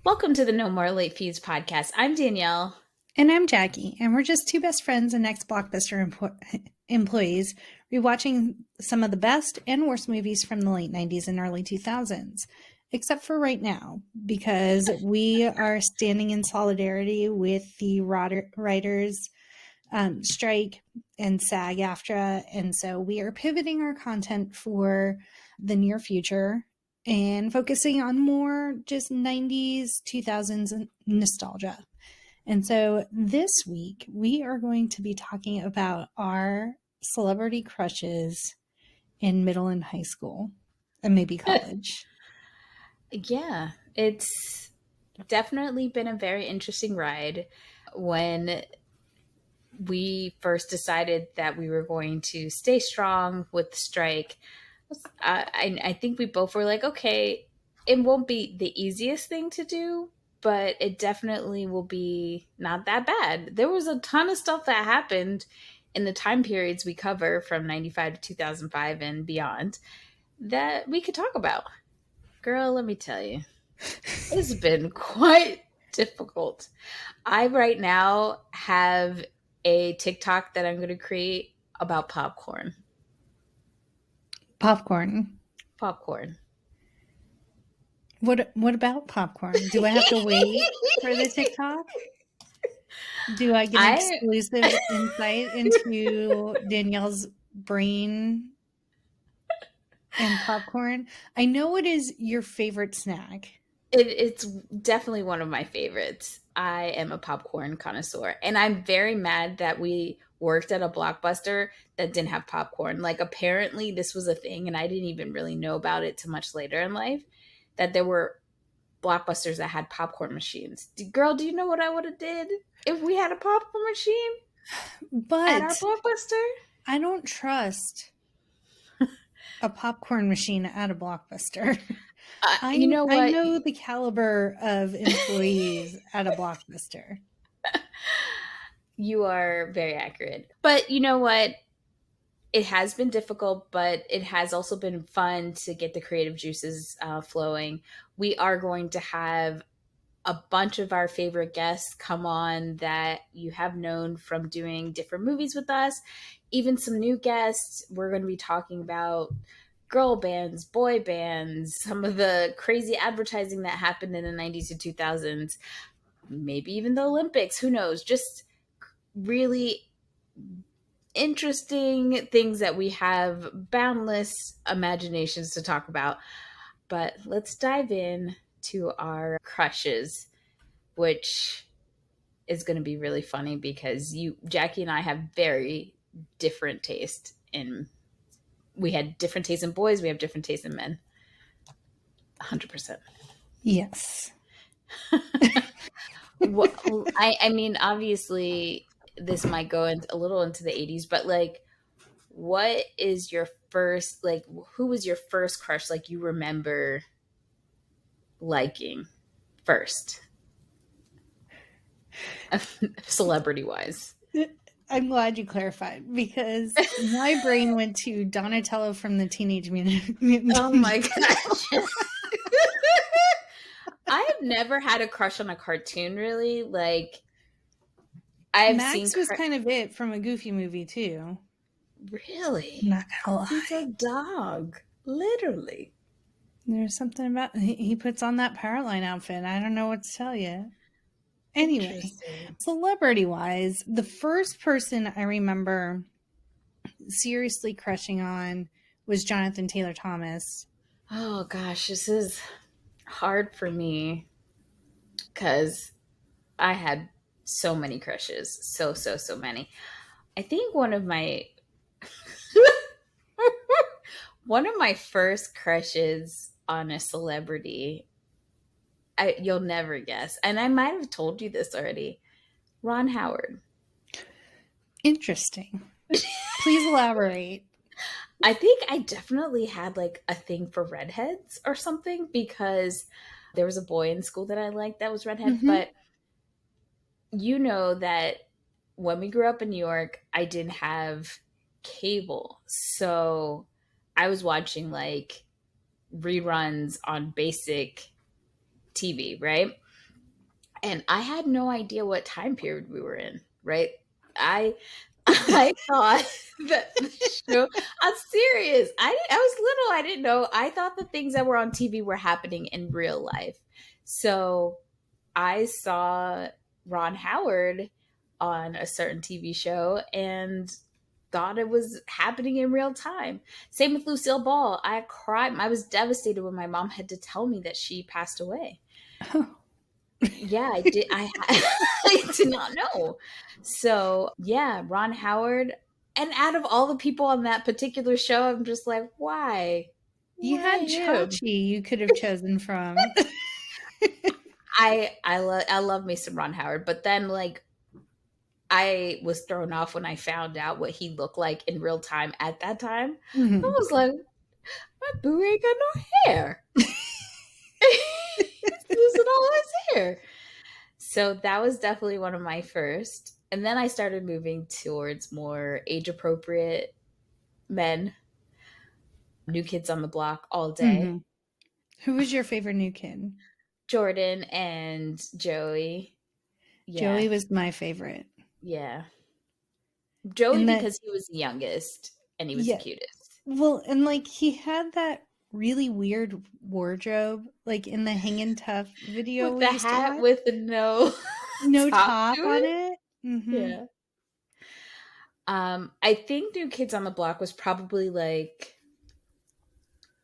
Welcome to the No More Late Fees podcast. I'm Danielle. And I'm Jackie, and we're just two best friends and ex-Blockbuster employees rewatching some of the best and worst movies from the late 90s and early 2000s, except for right now, because we are standing in solidarity with the writers' strike and SAG-AFTRA, and so we are pivoting our content for the near future and focusing on more just 90s, 2000s nostalgia. And so this week, we are going to be talking about our celebrity crushes in middle and high school, and maybe college. Yeah, it's definitely been a very interesting ride. When we first decided that we were going to stay strong with the strike, I think we both were like, okay, it won't be the easiest thing to do, but it definitely will be not that bad. There was a ton of stuff that happened in the time periods we cover from 95 to 2005 and beyond that we could talk about. Girl, let me tell you, it's been quite difficult. I right now have a TikTok that I'm going to create about popcorn. Popcorn. What about popcorn? Do I have to wait for the TikTok? Do I get exclusive insight into Danielle's brain and popcorn? I know it is your favorite snack. It's definitely one of my favorites. I am a popcorn connoisseur, and I'm very mad that we worked at a Blockbuster that didn't have popcorn. Like, apparently this was a thing, and I didn't even really know about it too much later in life, that there were Blockbusters that had popcorn machines. Girl, do you know what I would have did if we had a popcorn machine at our Blockbuster? I don't trust a popcorn machine at a Blockbuster. You know what? I know the caliber of employees at a Blockbuster. You are very accurate. But you know what? It has been difficult, but it has also been fun to get the creative juices flowing. We are going to have a bunch of our favorite guests come on that you have known from doing different movies with us. Even some new guests. We're going to be talking about girl bands, boy bands, some of the crazy advertising that happened in the 90s to 2000s, maybe even the Olympics, who knows, just really interesting things that we have boundless imaginations to talk about. But let's dive in to our crushes, which is going to be really funny because Jackie and I have very different taste in, we had different tastes in boys, we have different tastes in men. 100%. Yes. Well, I mean, obviously this might go a little into the 80s, but like, what is your first, like, who was your first crush, like, you remember liking first? Celebrity wise. I'm glad you clarified, because my brain went to Donatello from the Teenage Mutant. Oh my gosh. I have never had a crush on a cartoon, really. Like, Max was kind of it from a Goofy movie too. Really? I'm not gonna lie. He's a dog, literally. There's something about he puts on that Powerline outfit. I don't know what to tell you. Anyway, celebrity-wise, the first person I remember seriously crushing on was Jonathan Taylor Thomas. Oh gosh, this is hard for me because I had so many crushes. So many. I think one of my first crushes on a celebrity, you'll never guess, and I might have told you this already, Ron Howard. Interesting. Please elaborate. I think I definitely had like a thing for redheads or something, because there was a boy in school that I liked that was redhead. Mm-hmm. But you know that when we grew up in New York, I didn't have cable. So I was watching like reruns on basic TV, right? And I had no idea what time period we were in, right? I I thought that the show, I'm serious. I was little, I didn't know. I thought the things that were on TV were happening in real life. So I saw Ron Howard on a certain TV show and thought it was happening in real time. Same with Lucille Ball. I cried. I was devastated when my mom had to tell me that she passed away. Oh. Yeah, I did. I did not know. So yeah, Ron Howard. And out of all the people on that particular show, I'm just like, why? You Why had him? Chachi you could have chosen from. I love me some Ron Howard, but then like I was thrown off when I found out what he looked like in real time at that time. I Mhm. was like, my boo ain't got no hair. He's losing all his hair. So that was definitely one of my first. And then I started moving towards more age appropriate men, New Kids on the Block all day. Mhm. Who was your favorite new kid? Jordan and Joey. Joey Yeah. was my favorite. Yeah. Joey And that, because he was the youngest and he was the yeah. cutest. Well, and like he had that really weird wardrobe, like in the Hangin' Tough video With we the used to hat watch. with the no No top to top on it. it. Hmm. Yeah. I think New Kids on the Block was probably like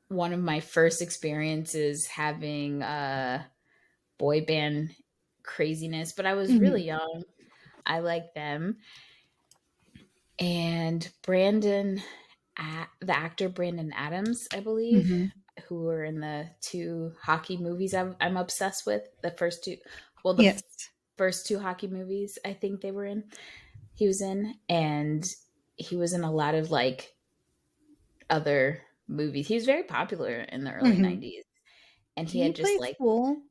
one of my first experiences having boy band craziness, but I was really Hmm. young. I like them. And Brandon, the actor Brandon Adams, I believe, Hmm. who were in the two hockey movies I'm obsessed with. The first two, well, Yes. first two hockey movies I think they were in, he was in. And he was in a lot of like other movies. He was very popular in the early Hmm. 90s. And Did he he had play just like, Fool?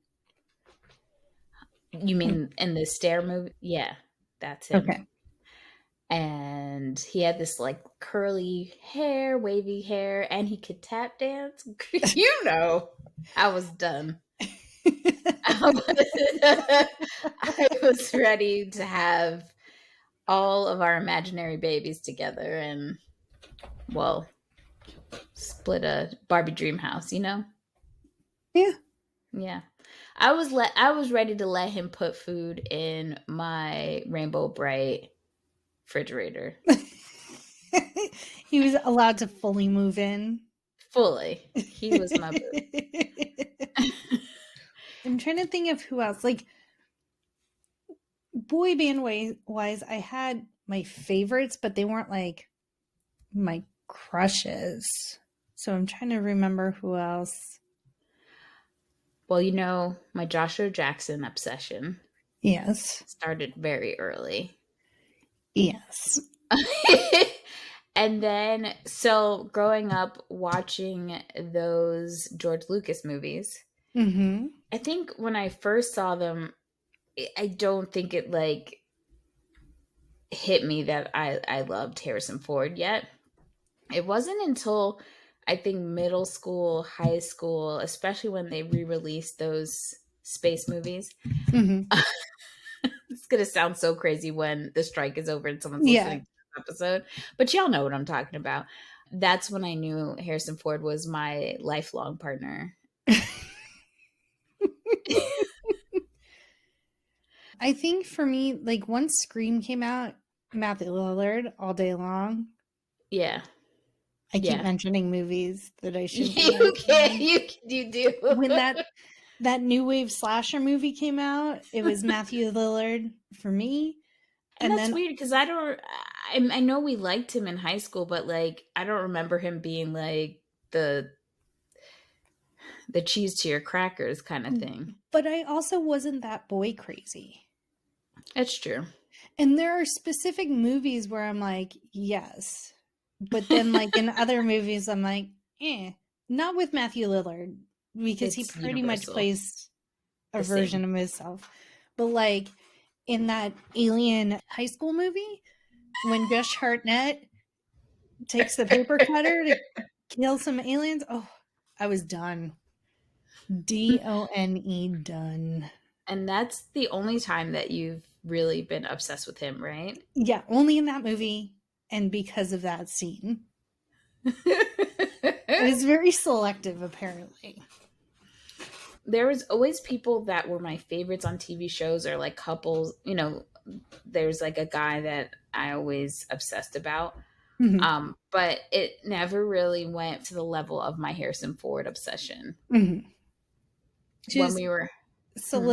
you mean in the Stair movie? Yeah, that's him. Okay. And he had this like curly hair, wavy hair, and he could tap dance. You know, I was done. I was ready to have all of our imaginary babies together and, well, split a Barbie dream house, you know? Yeah. Yeah. I was ready to let him put food in my Rainbow Bright refrigerator. He was allowed to fully move in. Fully. He was my boo. I'm trying to think of who else. Like boy band wise, I had my favorites, but they weren't like my crushes. So I'm trying to remember who else. Well, you know, my Joshua Jackson obsession Yes. started very early. Yes. And then, so growing up watching those George Lucas movies, Mm-hmm. I think when I first saw them, I don't think it like hit me that I loved Harrison Ford yet. It wasn't until I think middle school, high school, especially when they re released those space movies. Mm-hmm. It's going to sound so crazy when the strike is over and someone's Yeah. listening to this episode, but y'all know what I'm talking about. That's when I knew Harrison Ford was my lifelong partner. I think for me, like once Scream came out, Matthew Lillard all day long. Yeah. I keep Yeah. mentioning movies that I shouldn't be You can, mentioning. you do. When that new wave slasher movie came out, it was Matthew Lillard for me. And And that's then weird because I know we liked him in high school, but like, I don't remember him being like the, the cheese to your crackers kind of thing. but I also wasn't that boy crazy. That's true. And there are specific movies where I'm like, yes. But then like in other movies I'm like, eh. Not with Matthew Lillard because he It's pretty much universal. plays a The same. version of himself. But like in that Alien high school movie, when Josh Hartnett takes the paper cutter to kill some aliens, oh, I was done. Done, done. And that's the only time that you've really been obsessed with him, right? Yeah, only in that movie and because of that scene. It is very selective, apparently. There was always people that were my favorites on TV shows or like couples. There's like a guy that I always obsessed about. Hmm. But it never really went to the level of my Harrison Ford obsession. Hmm. When Just we were, hmm,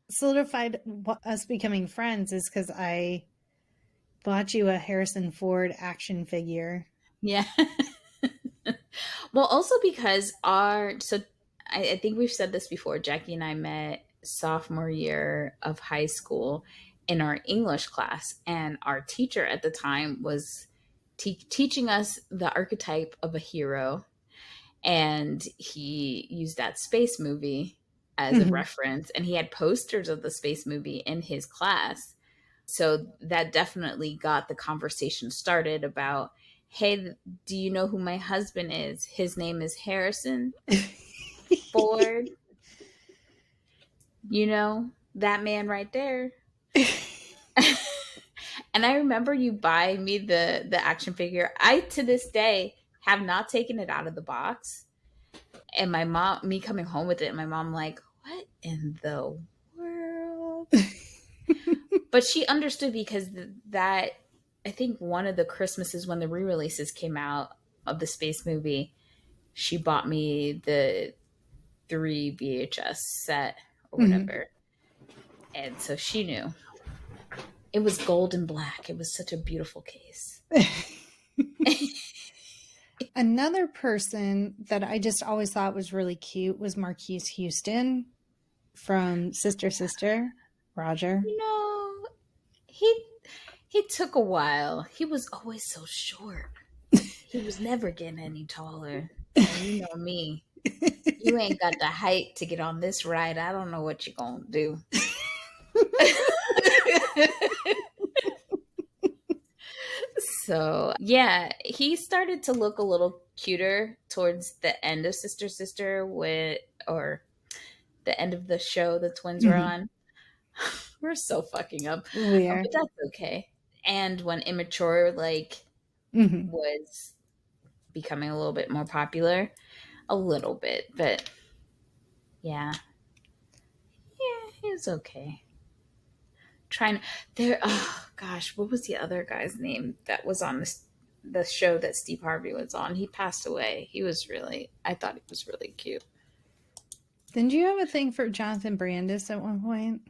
solidified us becoming friends is because I bought you a Harrison Ford action figure. yeah. Well, also because I think we've said this before. Jackie and I met sophomore year of high school in our English class, and our teacher at the time was teaching us the archetype of a hero, and he used that space movie as a Hmm. reference, and he had posters of the space movie in his class. So that definitely got the conversation started about, hey, do you know who my husband is? His name is Harrison Ford. That man right there. And I remember you buying me the action figure. I to this day have not taken it out of the box. And my mom, me coming home with it, my mom like, what in the world? But she understood because that I think one of the Christmases when the re-releases came out of the space movie, she bought me the 3 VHS set or Hmm. whatever. And so she knew. It was gold and black. It was such a beautiful case. Another person that I just always thought was really cute was Marquise Houston from Sister Sister, Roger. you know, he he took a while. He was always so short. He was never getting any taller. And you know me. You ain't got the height to get on this ride. I don't know what you're gonna do. So yeah, he started to look a little cuter towards the end of Sister Sister or the end of the show the twins were Hmm. on. We're so fucking up, Weird. but that's okay. And when Immature Hmm. was becoming a little bit more popular, a little bit, but yeah, yeah, he was okay. Trying there. Oh gosh, what was the other guy's name that was on the show that Steve Harvey was on? He passed away. I thought he was really cute. Didn't you have a thing for Jonathan Brandis at one point?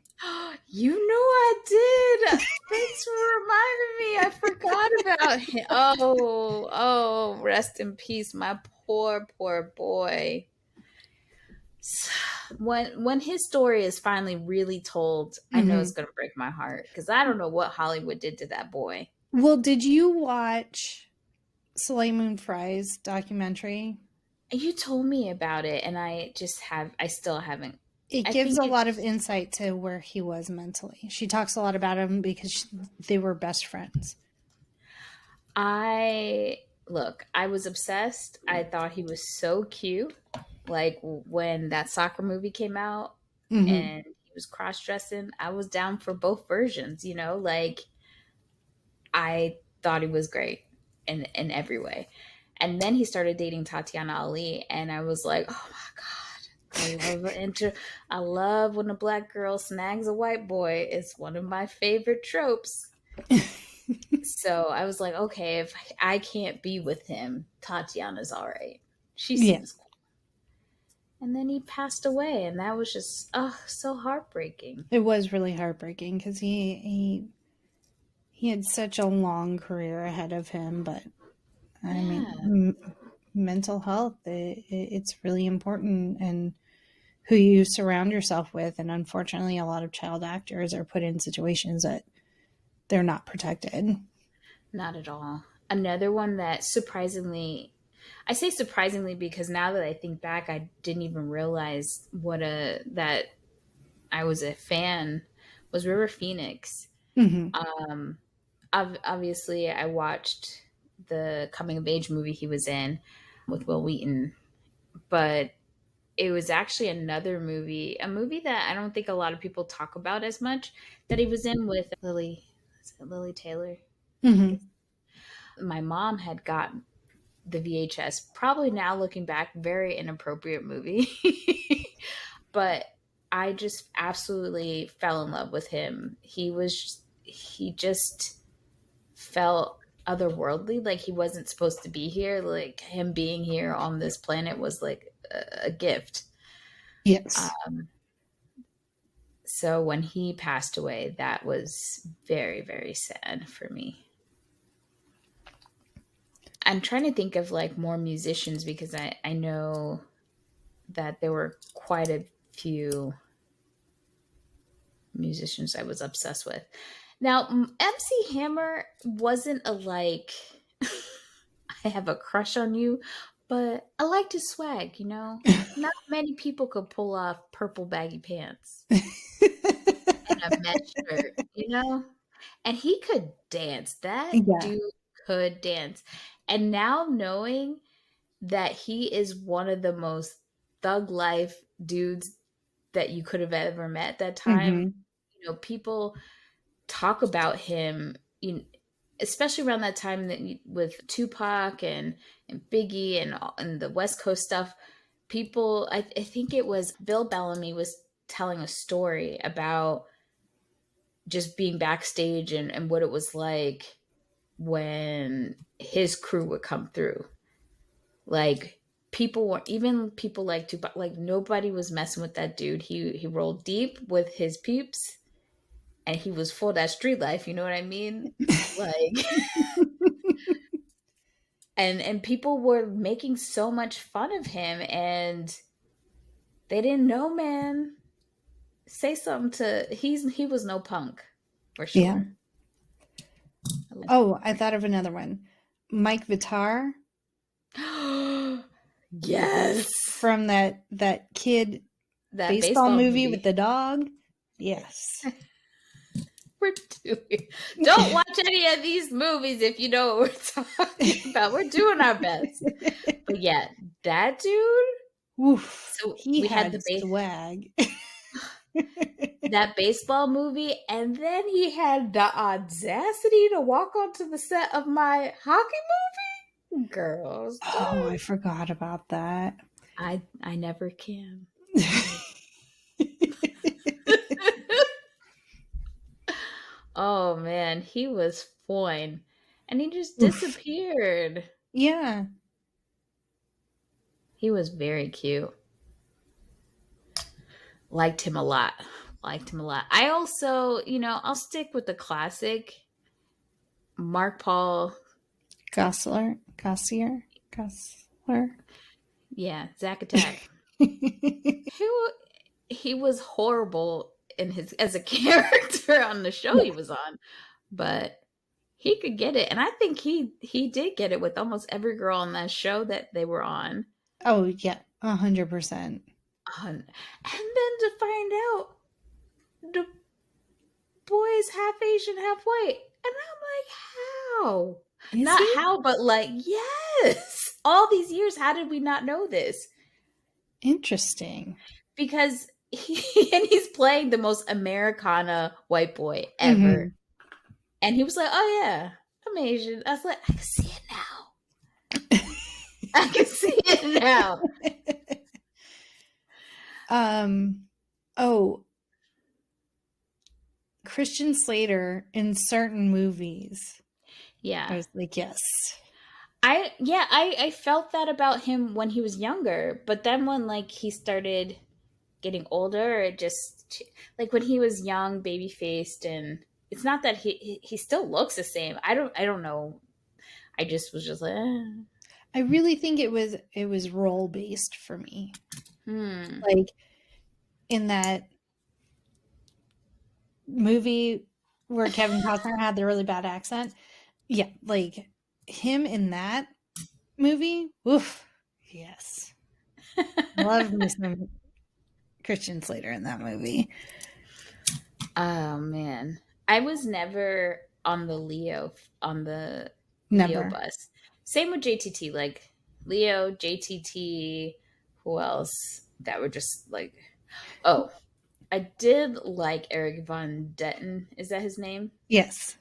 You know I did. Thanks for reminding me. I forgot about him. Oh, rest in peace, my poor boy. When his story is finally really told, I know it's Hmm. gonna break my heart because I don't know what Hollywood did to that boy. Well, did you watch Soleil Moon Frye's documentary? You told me about it, and I still haven't. It I gives think a lot of it's, insight to where he was mentally. She talks a lot about him because they were best friends. I look, I was obsessed. I thought he was so cute. Like when that soccer movie came out Hmm. and he was cross dressing, I was down for both versions, like I thought he was great in every way. And then he started dating Tatiana Ali, and I was like, oh my god, I love when a black girl snags a white boy. It's one of my favorite tropes. So I was like, okay, if I can't be with him, Tatiana's all right. She Yeah, seems cool. And then he passed away, and that was just, oh, so heartbreaking. it was really heartbreaking because he had such a long career ahead of him. But I mean, Yeah, mental health it's really important, and who you surround yourself with. And unfortunately, a lot of child actors are put in situations that they're not protected. not at all. Another one that I say surprisingly because now that I think back, I didn't even realize that I was a fan was River Phoenix. Hmm. Um, Obviously, I watched the coming of age movie he was in with Will Wheaton, but it was actually another movie, a movie that I don't think a lot of people talk about as much, that he was in with Lily. Is it Lily Taylor? I Hmm. guess my mom had gotten the VHS. Probably now looking back, very inappropriate movie. But I just absolutely fell in love with him. He just felt otherworldly, like he wasn't supposed to be here. Like him being here on this planet was like a gift. Yes. So when he passed away, that was very, very sad for me. I'm trying to think of like more musicians because I know that there were quite a few musicians I was obsessed with. Now, MC Hammer wasn't a like, I have a crush on you, but I liked his swag, you know? Not many people could pull off purple baggy pants and a mesh shirt, you know? And he could dance. That Yeah. dude could dance. And now knowing that he is one of the most thug life dudes that you could have ever met at that time, Hmm. people talk about him, especially around that time that with Tupac and Biggie and the West Coast stuff. People, I think it was Bill Bellamy was telling a story about just being backstage and what it was like when his crew would come through. Like people were even people like Tupac, like nobody was messing with that dude. He rolled deep with his peeps and he was for that street life, you know what I mean? Like and people were making so much fun of him and they didn't know, man. Say something to he was no punk for Yeah. sure. Oh, I thought of another one. Mike Vitar Yes. from that kid That baseball baseball movie with movie. the dog. Yes. We're doing. Don't watch any of these movies if you know what we're talking about. We're doing our best. But yeah, that dude. Oof. So He we had had the base swag. that baseball movie, and then he had the audacity to walk onto the set of my hockey movie. Girls, Oh, I forgot about that. I never can. I Oh man, he was fine. And he just Oof. disappeared. Yeah. He was very cute. Liked him a lot. Liked him a lot. I also, I'll stick with the classic. Mark Paul, Gossler. Gossier. Gossler. yeah, Zack Attack. He he was horrible in his as a character on the show Yeah. he was on, but he could get it, and I think he did get it with almost every girl on that show that they were on. Oh, yeah. 100%. And then to find out the boy is half Asian, half white, and I'm like, how? Is Not he? how, but like, yes. All these years, how did we not know this? Interesting. Because and he's playing the most Americana white boy ever. Hmm. And he was like, "Oh yeah, I'm Asian." I was like, "I can see it now. I can see it now." um, oh, Christian Slater in certain movies. I Yeah, was like, yes. I felt that about him when he was younger, but then when like he started getting older, it just like when he was young, baby faced, and it's not that he still looks the same. I don't know. I just was just like, I really think it was role based for me. hmm, Like in that movie where Kevin Costner had the really bad accent. Yeah, like him in that movie. Oof. Yes. Love me some Christian Slater in that movie. oh man, I was never on the Leo Never. bus. Same with JTT, like Leo, JTT. Who else? that were just like, oh, I did like Eric Von Detten. Is that his name? Yes.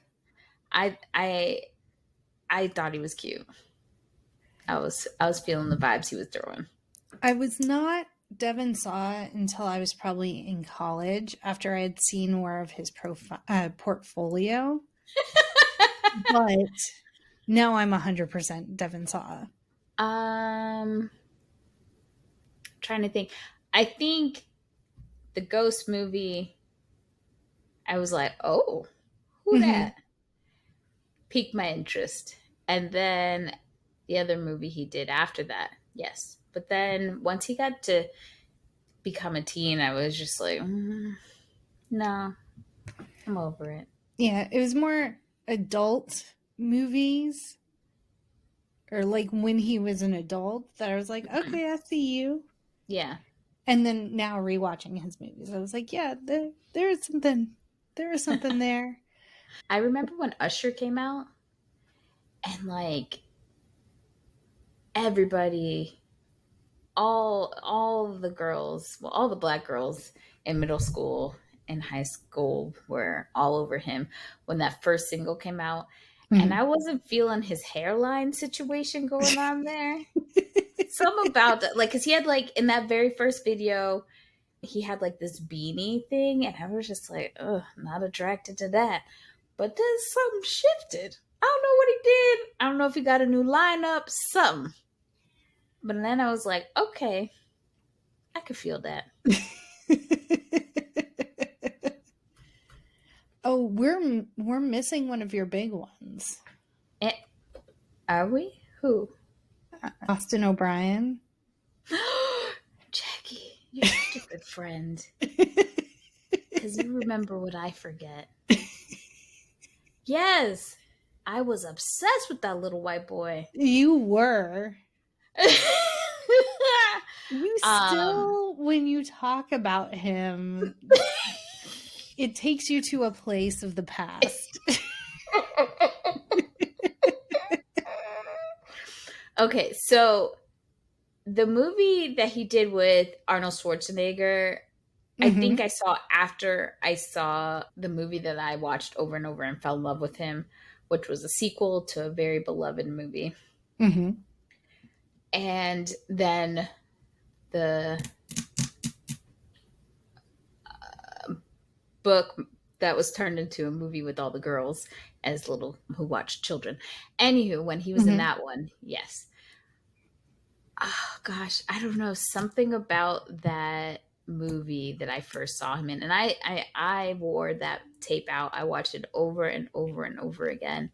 I I I thought he was cute. I was feeling the vibes he was throwing. I was not Devon Saw until I was probably in college after I had seen more of his portfolio. But now I'm 100% Devon Saw. Um, trying to think. I think the Ghost movie. I was like, oh, who Hmm. that? Piqued my interest, and then the other movie he did after that, yes. But then once he got to become a teen, I was just like, no, I'm over it. Yeah, it was more adult movies, or like when he was an adult, that I was like, Mhm. okay, I see you. Yeah, And then now rewatching his movies, I was like, yeah, there is something, there is something there. I remember when Usher came out, and like everybody, all the girls, well, all the black girls in middle school and high school were all over him when that first single came out. And Mhm. I wasn't feeling his hairline situation going on there. Some about that, like, because he had, like, in that very first video, he had, like, this beanie thing. And I was just like, ugh, not attracted to that. But then something shifted. I don't know what he did. I don't know if he got a new lineup, something. But then I was like, okay, I could feel that. Oh, we're missing one of your big ones, Eh, are we? Who? Austin O'Brien. Jackie, you're such a good friend. Because you remember what I forget. Yes, I was obsessed with that little white boy. You were. You um, still, when you talk about him, it takes you to a place of the past. okay, so the movie that he did with Arnold Schwarzenegger, I think Hmm. I saw after I saw the movie that I watched over and over and fell in love with him, which was a sequel to a very beloved movie. Hmm. And then the book that was turned into a movie with all the girls as little who watched children. Anywho, when he was in Hmm. that one, yes. Oh gosh, I don't know, something about that movie that I first saw him in, and I wore that tape out. I watched it over and over and over again.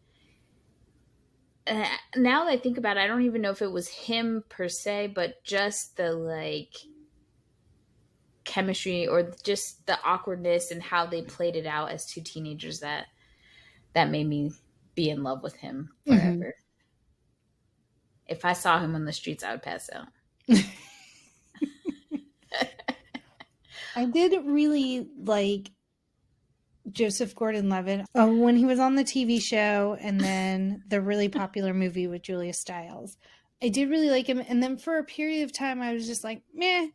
Now that I think about it, I don't even know if it was him per se, but just the like chemistry or just the awkwardness and how they played it out as two teenagers that made me be in love with him Hmm. forever. If I saw him on the streets, I would pass out. I did really like Joseph Gordon-Levitt when he was on the TV show and then the really popular movie with Julia Stiles. I did really like him, and then for a period of time I was just like, meh.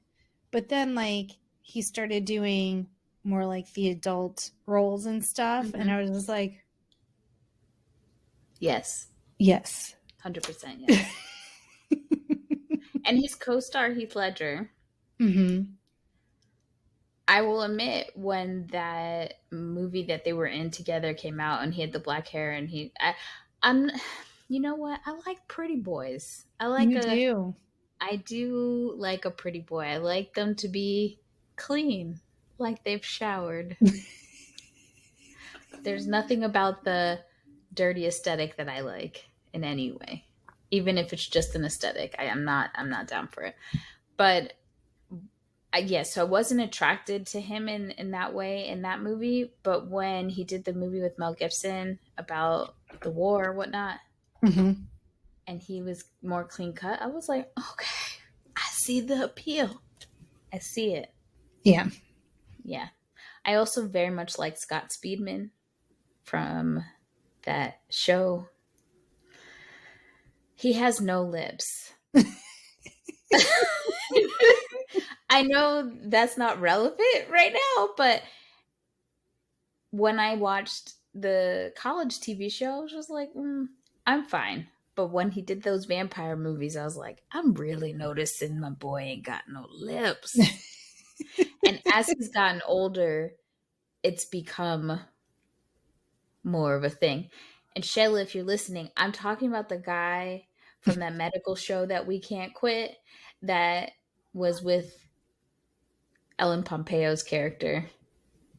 But then like he started doing more like the adult roles and stuff, and Hmm. I was just like, Yes, yes. 100% yes. And his co-star Heath Ledger, Hmm. I will admit, when that movie that they were in together came out, and he had the black hair, and I'm, you know what? I like pretty boys. You do. I do like a pretty boy. I like them to be clean, like they've showered. There's nothing about the dirty aesthetic that I like in any way. Even if it's just an aesthetic, I'm not down for it. But yes, so I wasn't attracted to him in that way in that movie. But when he did the movie with Mel Gibson about the war or whatnot, Hmm. and he was more clean cut, I was like, okay, I see the appeal. I see it. Yeah. Yeah. I also very much like Scott Speedman from that show. He has no lips. I know that's not relevant right now, but when I watched the college TV show, I was just like, I'm fine. But when he did those vampire movies, I was like, I'm really noticing my boy ain't got no lips. And as he's gotten older, it's become more of a thing. And Shayla, if you're listening, I'm talking about the guy from that medical show that we can't quit that was with Ellen Pompeo's character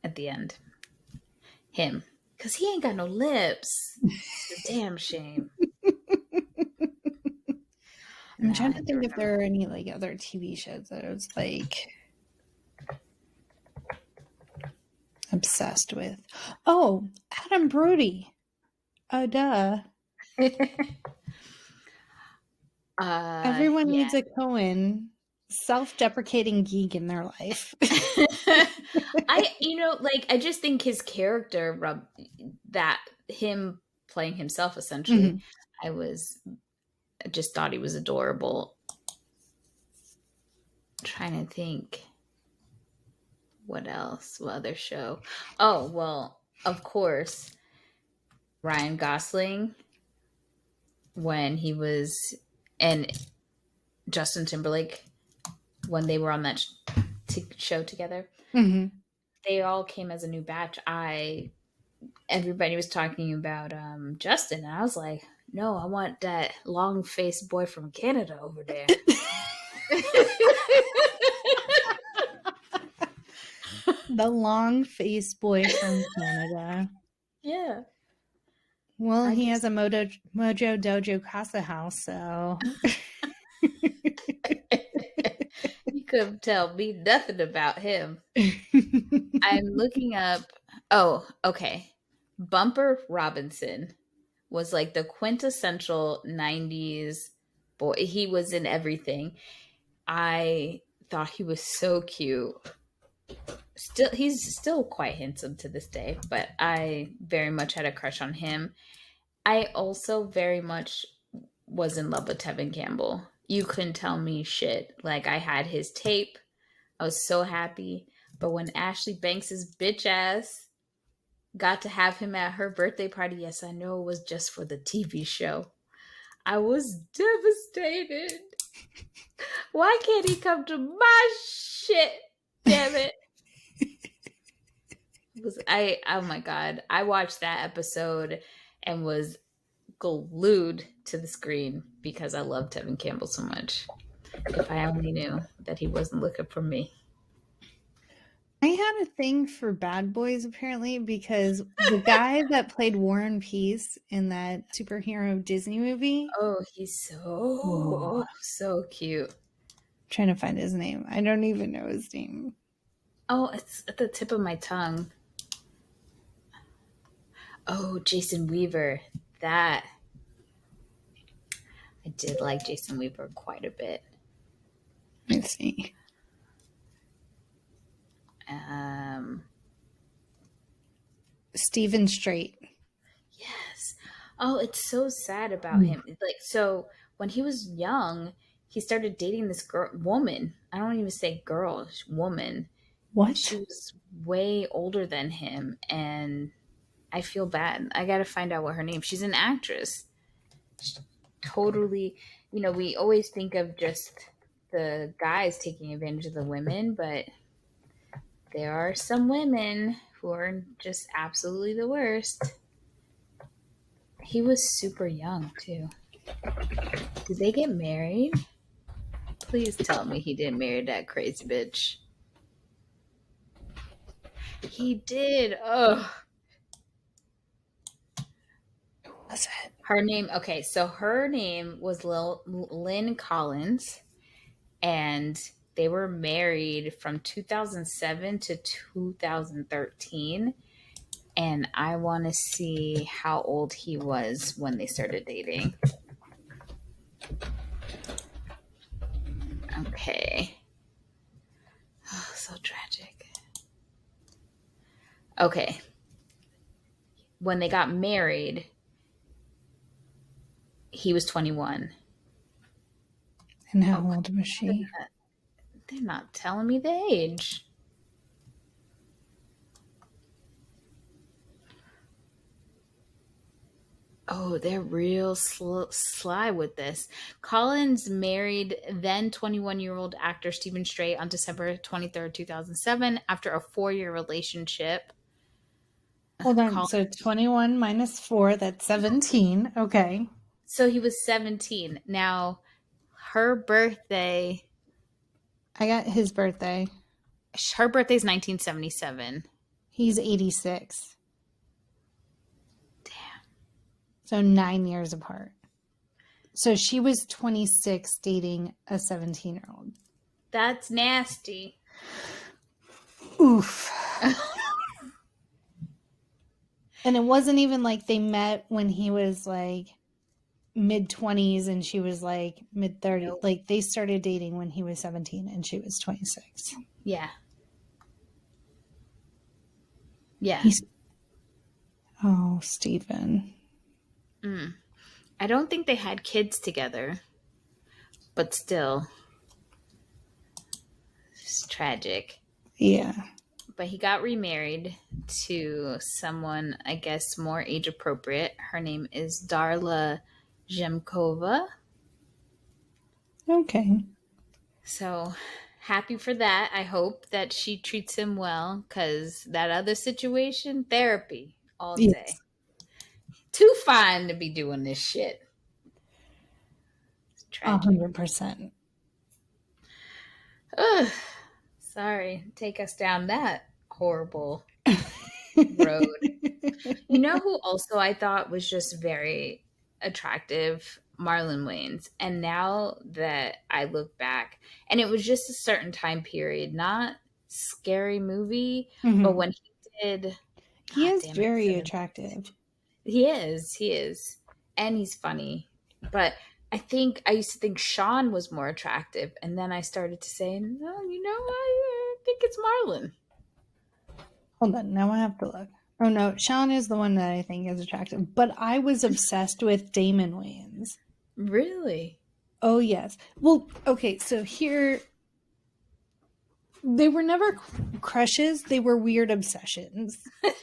at the end. Him. Because he ain't got no lips. It's a damn shame. I'm Now I trying to have to think if remember. there are any like other TV shows that I was like obsessed with. Oh, Adam Brody. Oh, duh. Everyone Yeah. needs a Cohen self-deprecating geek in their life. I just think his character, that him playing himself essentially, Mhm. I just thought he was adorable. I'm trying to think what else, what other show. Oh, well, of course, Ryan Gosling when he was, and Justin Timberlake when they were on that show together. Mhm. They all came as a new batch. I Everybody was talking about Justin, and I was like, no, I want that long faced boy from Canada over there. The long-faced boy from Canada. Yeah, Well, I he has just a Mojo Dojo Casa house, so you couldn't tell me nothing about him. I'm looking up. Oh, okay. Bumper Robinson was like the quintessential 90s boy. He was in everything. I thought he was so cute. Still, he's still quite handsome to this day, but I very much had a crush on him. I also very much was in love with Tevin Campbell. You couldn't tell me shit. Like, I had his tape. I was so happy. But when Ashley Banks's bitch ass got to have him at her birthday party, yes, I know it was just for the TV show. I was devastated. Why can't he come to my shit? Damn it. Oh my god. I watched that episode and was glued to the screen because I loved Tevin Campbell so much. If I only knew that he wasn't looking for me. I had a thing for bad boys apparently because the guy that played War and Peace in that superhero Disney movie. Oh, he's Oh, so cute. trying to find his name. I don't even know his name. Oh, it's at the tip of my tongue. Oh, Jason Weaver. That I did like Jason Weaver quite a bit. Let's see. Um, Stephen Strait. yes. Oh, it's so sad about Ooh. him. Like, so when he was young, he started dating this woman. I don't even say girl, woman. She What? was way older than him, and I feel bad. I got to find out what her name. She's an actress. Totally, we always think of just the guys taking advantage of the women, but there are some women who are just absolutely the worst. He was super young too. Did they get married? Please tell me he didn't marry that crazy bitch. He did. Ugh. Who was it? Her name, okay, so her name was Lynn Collins, and they were married from 2007 to 2013. And I want to see how old he was when they started dating. Okay. Oh, so tragic. Okay. When they got married, he was 21. And how Oh, old was she? They're not telling me the age. Oh, they're real sly with this. Collins married then 21-year-old actor Stephen Strait on December 23rd, 2007, after a 4-year relationship. Hold on. Col- So 21 minus 4, that's 17. Okay. so he was 17. Now, her birthday, I got his birthday. her birthday is 1977. He's 86. Damn. So 9 years apart. So she was 26 dating a 17-year-old. That's nasty. Oof. And it wasn't even like they met when he was like mid 20s and she was like mid 30s. Nope. Like they started dating when he was 17 and she was 26. Yeah. Yeah. He's Oh, Stephen. I don't think they had kids together, but still, it's tragic. Yeah. But he got remarried to someone, I guess, more age appropriate. Her name is Darla Zhemkova. Okay. So happy for that. I hope that she treats him well, because that other situation, therapy all day. Yes. Too fine to be doing this shit. It's tragic. 100%. Ugh. Sorry, take us down that horrible road. You know who also I thought was just very attractive? Marlon Wayans. And now that I look back, and it was just a certain time period, not scary movie, but Mm-hmm. when he did, He God is damn it, very seven. attractive. He is, and he's funny. But I think I used to think Sean was more attractive, and then I started to say, no, I think it's Marlon. Hold on. Now I have to look. Oh, no. Sean is the one that I think is attractive. But I was obsessed with Damon Wayans. Really? Oh, yes. Well, okay. So here, they were never crushes. They were weird obsessions. Like,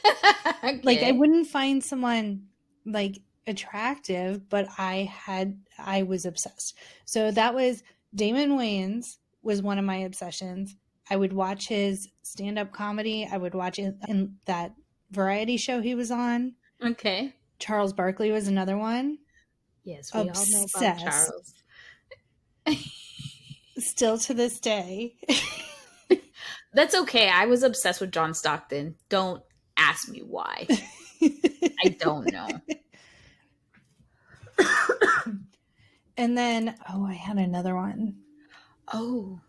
I Okay. wouldn't find someone like attractive, but I was obsessed. So that was Damon Wayans was one of my obsessions. I would watch his stand-up comedy. I would watch it in that variety show he was on. Okay. Charles Barkley was another one. Yes, we all know about Obsessed. Charles. Still to this day. That's okay. I was obsessed with John Stockton. Don't ask me why. I don't know. And then, oh, I had another one. Oh.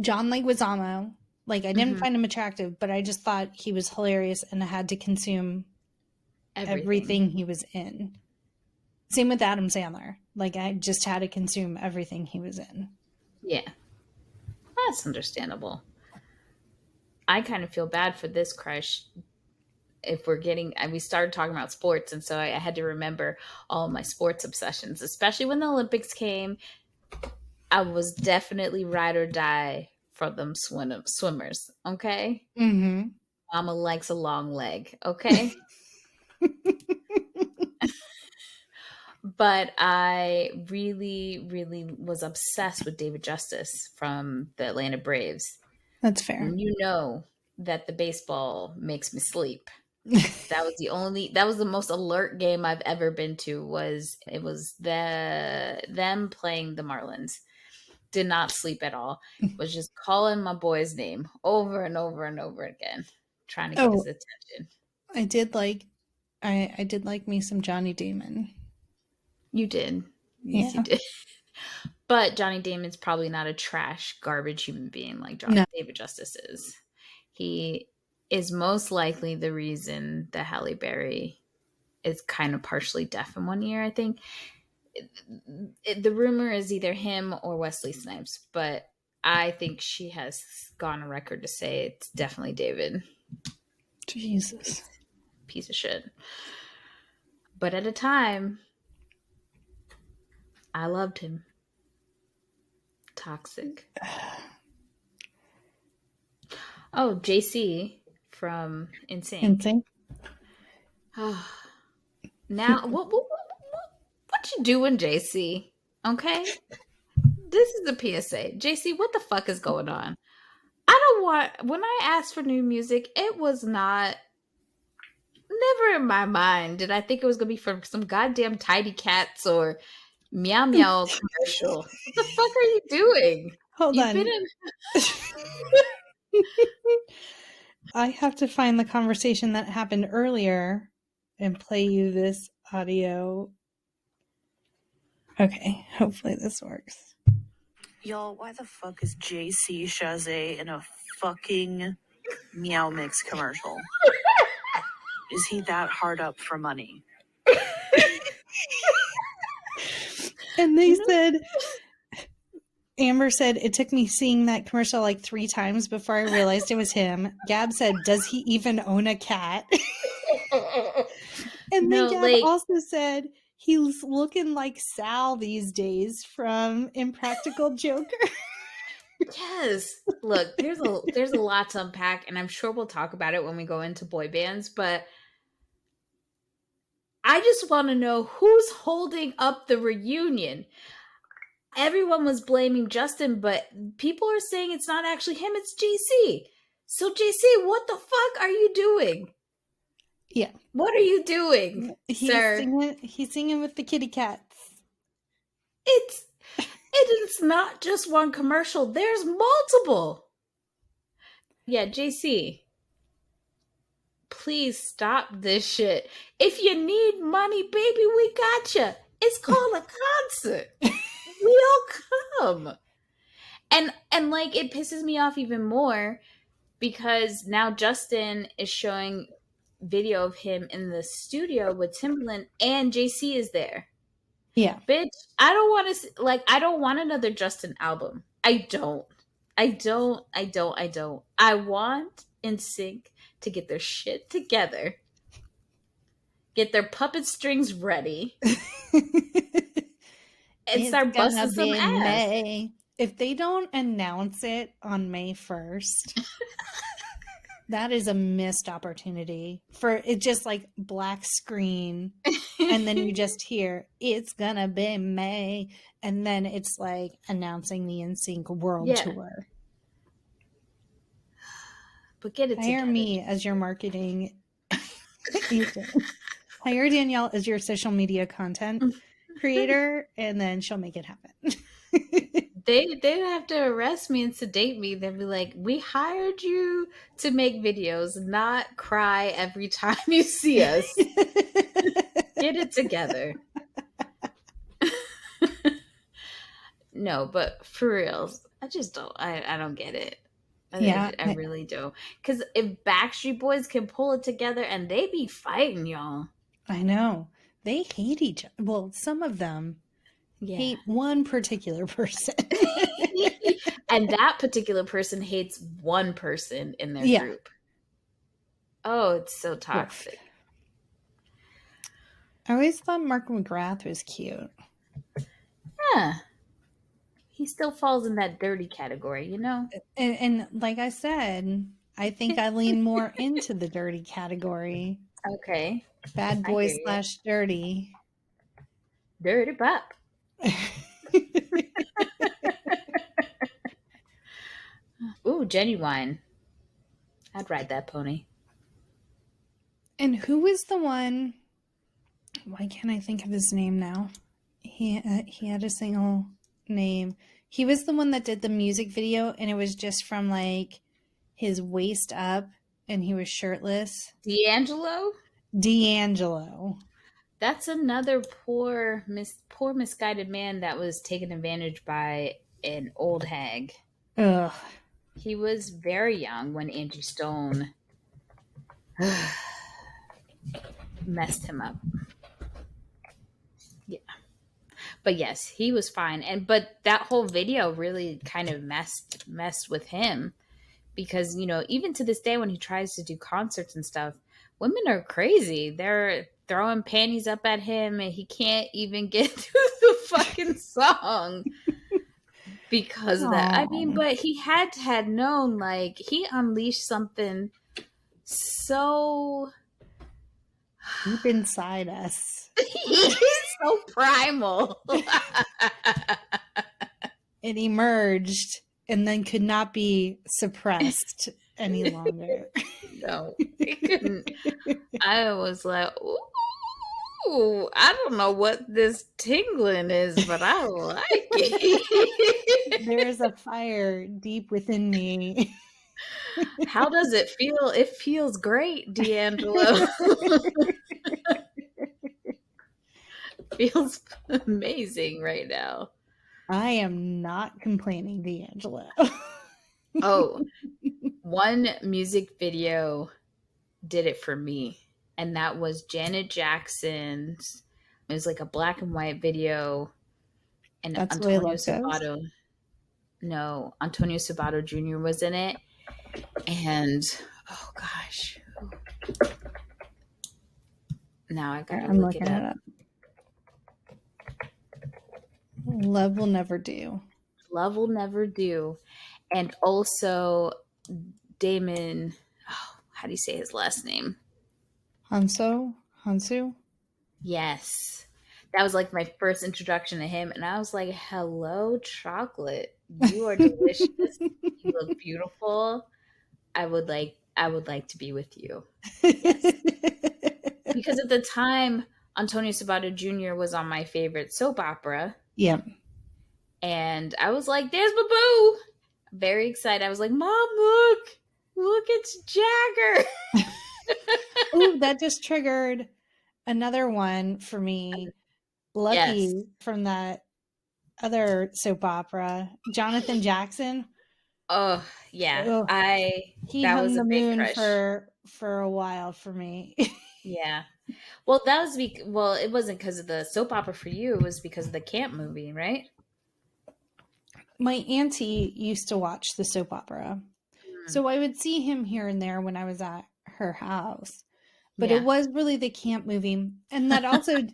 John Leguizamo. Like, I didn't Hmm. find him attractive, but I just thought he was hilarious and I had to consume Everything. everything he was in. Same with Adam Sandler. Like, I just had to consume everything he was in. Yeah. That's understandable. I kind of feel bad for this crush if we're getting, we started talking about sports, and so I had to remember all of my sports obsessions, especially when the Olympics came. I was definitely ride or die for them swimmers. Okay. Mm-hmm. Mama likes a long leg. Okay. But I really, really was obsessed with David Justice from the Atlanta Braves. That's fair. You know that the baseball makes me sleep. That was the most alert game I've ever been to. Was them playing the Marlins. Did not sleep at all. Was just calling my boy's name over and over and over again, trying to get his Oh, attention. I did like I did like me some Johnny Damon. You did. Yes, you Yeah. did. But Johnny Damon's probably not a trash, garbage human being like No. David Justice is. He is most likely the reason that Halle Berry is kind of partially deaf in one ear, I think. The rumor is either him or Wesley Snipes, but I think she has gone on record to say it's definitely David. Jesus. Piece of shit. But at a time, I loved him. Toxic. Oh, JC from NSYNC. Insane. Now, what you doing, JC? Okay, this is a PSA. JC, what the fuck is going on? I don't want. When I asked for new music, it was not. Never in my mind did I think it was gonna be from some goddamn Tidy Cats or Meow Meow commercial. What the fuck are you doing? Hold You've been on. in. I have to find the conversation that happened earlier and play you this audio. Okay, hopefully this works. Y'all, why the fuck is JC Chazé in a fucking Meow Mix commercial? Is he that hard up for money? And they said, Amber said, it took me seeing that commercial like 3 times before I realized it was him. Gab said, does he even own a cat? And then Gab also said, he's looking like Sal these days from Impractical Joker. Yes. Look, there's a lot to unpack, and I'm sure we'll talk about it when we go into boy bands, but I just want to know who's holding up the reunion. Everyone was blaming Justin, but people are saying it's not actually him, it's JC. So JC, what the fuck are you doing? Yeah. What are you doing, sir? He's singing with the kitty cats. It's not just one commercial. There's multiple. Yeah, JC. Please stop this shit. If you need money, baby, we got you. It's called a concert. We'll come. And like it pisses me off even more because now Justin is showing video of him in the studio with Timbaland and JC is there. Yeah. Bitch, I don't want to I don't want another Justin album. I don't. I want NSYNC to get their shit together. Get their puppet strings ready. And start busting some ass. May. If they don't announce it on May 1st, that is a missed opportunity for it. Just like black screen and then you just hear it's gonna be May and then it's like announcing the NSYNC world tour. But get it Hire together. me as your marketing agent. Hire Danielle as your social media content creator and then she'll make it happen. They'd have to arrest me and sedate me. They'd be like, we hired you to make videos, not cry every time you see us. Get it together. No, but for real, I just don't. I don't get it. I really don't. Because if Backstreet Boys can pull it together and they be fighting, y'all. I know. They hate each other. Well, some of them hate one particular person. And that particular person hates one person in their group. Oh, it's so toxic. I always thought Mark McGrath was cute. Yeah. He still falls in that dirty category, you know? And like I said, I think I lean more into the dirty category. Okay. Bad boy / dirty. Dirty pop. Ooh, Genuine. I'd ride that pony. And who was the one? Why can't I think of his name now? He had a single name. He was the one that did the music video, and it was just from like his waist up, and he was shirtless. D'Angelo. That's another poor misguided man that was taken advantage by an old hag. Ugh. He was very young when Angie Stone messed him up. Yeah. But yes, he was fine. But that whole video really kind of messed with him because, you know, even to this day when he tries to do concerts and stuff, women are crazy. They're throwing panties up at him and he can't even get through the fucking song. because of that. I mean, Oh, but he had known, like, he unleashed something so deep inside us. he's so primal. It emerged and then could not be suppressed any longer. No, he couldn't. I was like, ooh, I don't know what this tingling is, but I like it. There is a fire deep within me. How does it feel? It feels great, D'Angelo. Feels amazing right now. I am not complaining, D'Angelo. Oh, one music video did it for me, and that was Janet Jackson's. It was like a black and white video, and That's the way Antonio love goes. Sabato. No, Antonio Sabato Jr. was in it, and oh gosh, now I gotta I'm look it looking it up. up. Love will never do. Love will never do, and also Damon. Oh, how do you say his last name? Hansu? Yes. That was like my first introduction to him. And I was like, hello, chocolate. You are delicious. You look beautiful. I would like to be with you. Yes. Because at the time, Antonio Sabato Jr. was on my favorite soap opera. Yeah. And I was like, there's Baboo. Very excited. I was like, Mom, look, it's Jagger. Ooh, that just triggered another one for me. Lucky Yes. from that other soap opera, Jonathan Jackson. Oh, yeah. Ugh. He That hung was a the big moon crush. for a while for me. Yeah. Well, that was well, it wasn't because of the soap opera for you. It was because of the camp movie, right? My auntie used to watch the soap opera, so I would see him here and there when I was at her house. But it Yeah. was really the camp movie, and that also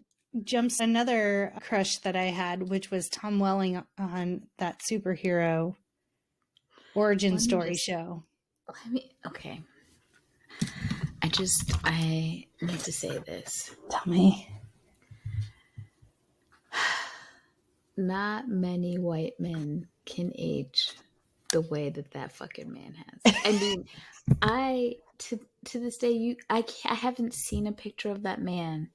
jumps another crush that I had, which was Tom Welling on that superhero origin Let me story just show. okay. I need to say this. Tell me. Not many white men can age the way that fucking man has. I mean, I to this day I haven't seen a picture of that man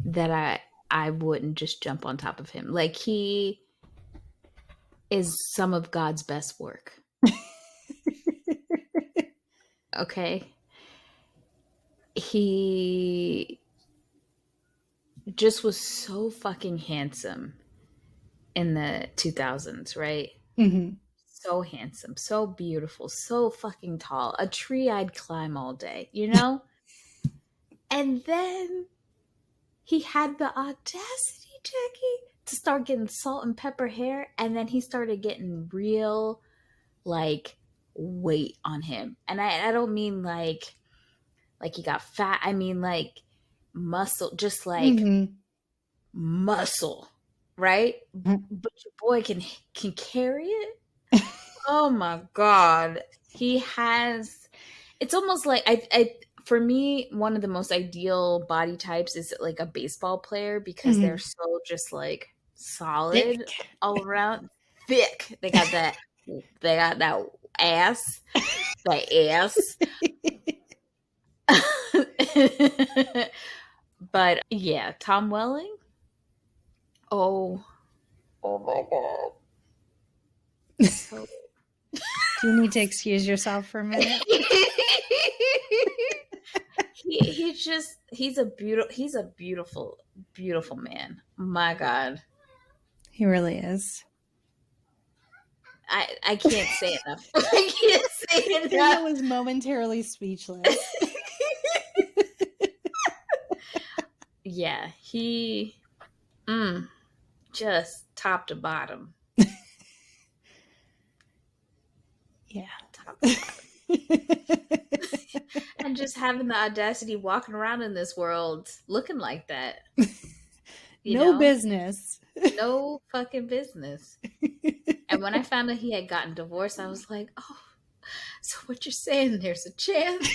that I wouldn't just jump on top of him. Like, he is some of God's best work. Okay? He just was so fucking handsome in the 2000s, right? Mm-hmm. So handsome, so beautiful, so fucking tall. A tree I'd climb all day, you know? And then he had the audacity, Jackie, to start getting salt and pepper hair, and then he started getting real, like, weight on him. And I don't mean like he got fat. I mean like muscle, just like Mm-hmm. muscle, right? But your boy can carry it. Oh my god, he has. It's almost like I for me, one of the most ideal body types is like a baseball player, because Mm-hmm. they're so just like solid Thick. all around, thick. They got that. They got that ass. That ass. But yeah, Tom Welling. Oh, oh my god. So Do you need to excuse yourself for a minute? he's a beautiful man. My god. He really is. I can't say enough. I can't say Danielle enough. was momentarily speechless. Yeah, he just top to bottom. Yeah. Top to bottom. And just having the audacity walking around in this world looking like that. You No know? business. No fucking business. And when I found out he had gotten divorced, I was like, oh, so what you're saying, there's a chance?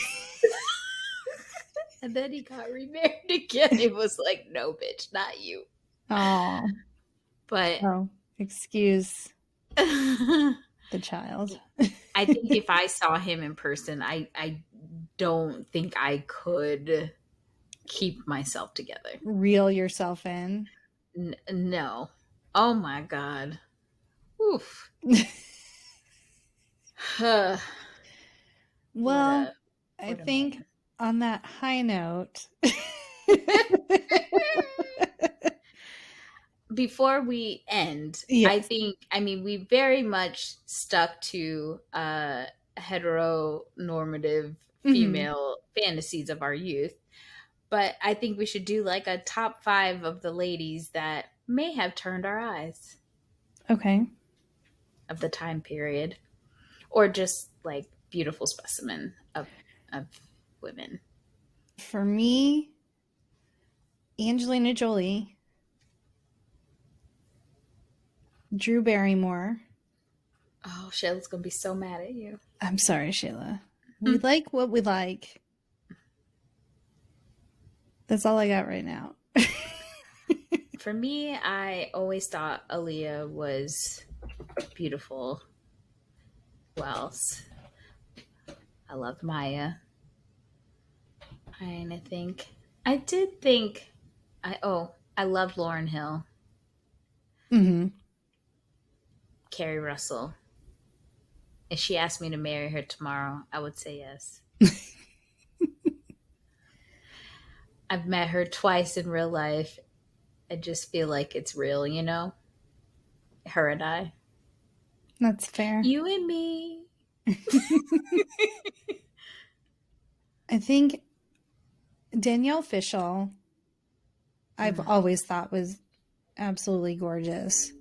And then he got remarried again. It was like, no, bitch, not you. Oh, But oh, excuse I the child. think if I saw him in person, I don't think I could keep myself together. Reel yourself in. No. Oh my God. Oof. what Well, a I what a think man. on that high note, Before we end, yes. I mean, we very much stuck to heteronormative Hmm. female fantasies of our youth. But I think we should do like a top 5 of the ladies that may have turned our eyes Okay. of the time period, or just like beautiful specimen of women. For me, Angelina Jolie, Drew Barrymore. Oh, Shayla's gonna be so mad at you. I'm sorry, Sheila. We like what we like. That's all I got right now. For me, I always thought Aaliyah was beautiful. Who else? I loved Maya. And I did think I loved Lauren Hill, Hmm. Carrie Russell. If she asked me to marry her tomorrow, I would say yes. I've met her twice in real life. I just feel like it's real, you know? Her and I. That's fair. You and me. I think Danielle Fishel, I've Mm. always thought was absolutely gorgeous.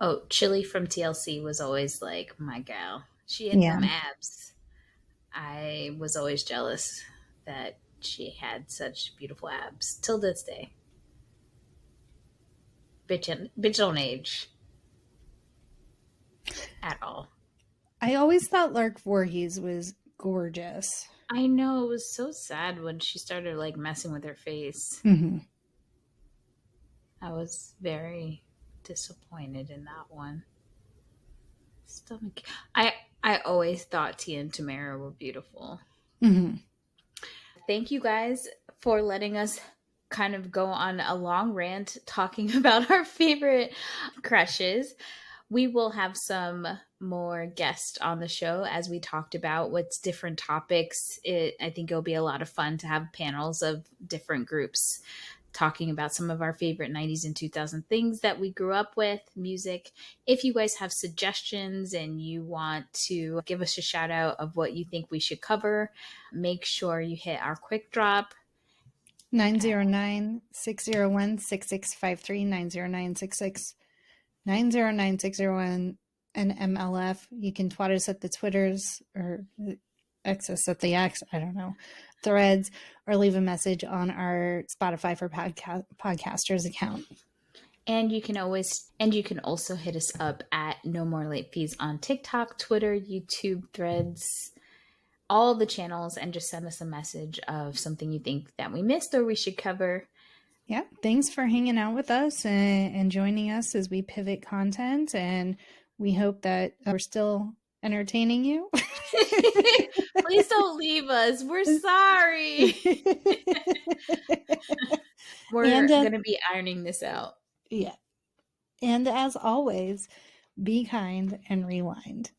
Oh, Chili from TLC was always like my gal. She had Yeah. them abs. I was always jealous that she had such beautiful abs till this day. Bitch don't age at all. I always thought Lark Voorhees was gorgeous. I know, it was so sad when she started like messing with her face. Hmm. I was very disappointed in that one. Stomach. I always thought Tia and Tamara were beautiful. Hmm. Thank you guys for letting us kind of go on a long rant talking about our favorite crushes. We will have some more guests on the show as we talked about what's different topics. I think it'll be a lot of fun to have panels of different groups talking about some of our favorite 90s and 2000 things that we grew up with, music. If you guys have suggestions and you want to give us a shout out of what you think we should cover, make sure you hit our quick drop. 909-601-6653, 909-601 and MLF. You can twat us at the Twitters or X us at the X, I don't know, threads, or leave a message on our Spotify for podcasters account. And you can also hit us up at No More Late Fees on TikTok, Twitter, YouTube, Threads, all the channels, and just send us a message of something you think that we missed or we should cover. Yeah, thanks for hanging out with us and joining us as we pivot content. And we hope that we're still entertaining you. Please don't leave us. We're sorry. We're And going to be ironing this out. yeah. And as always, be kind and rewind.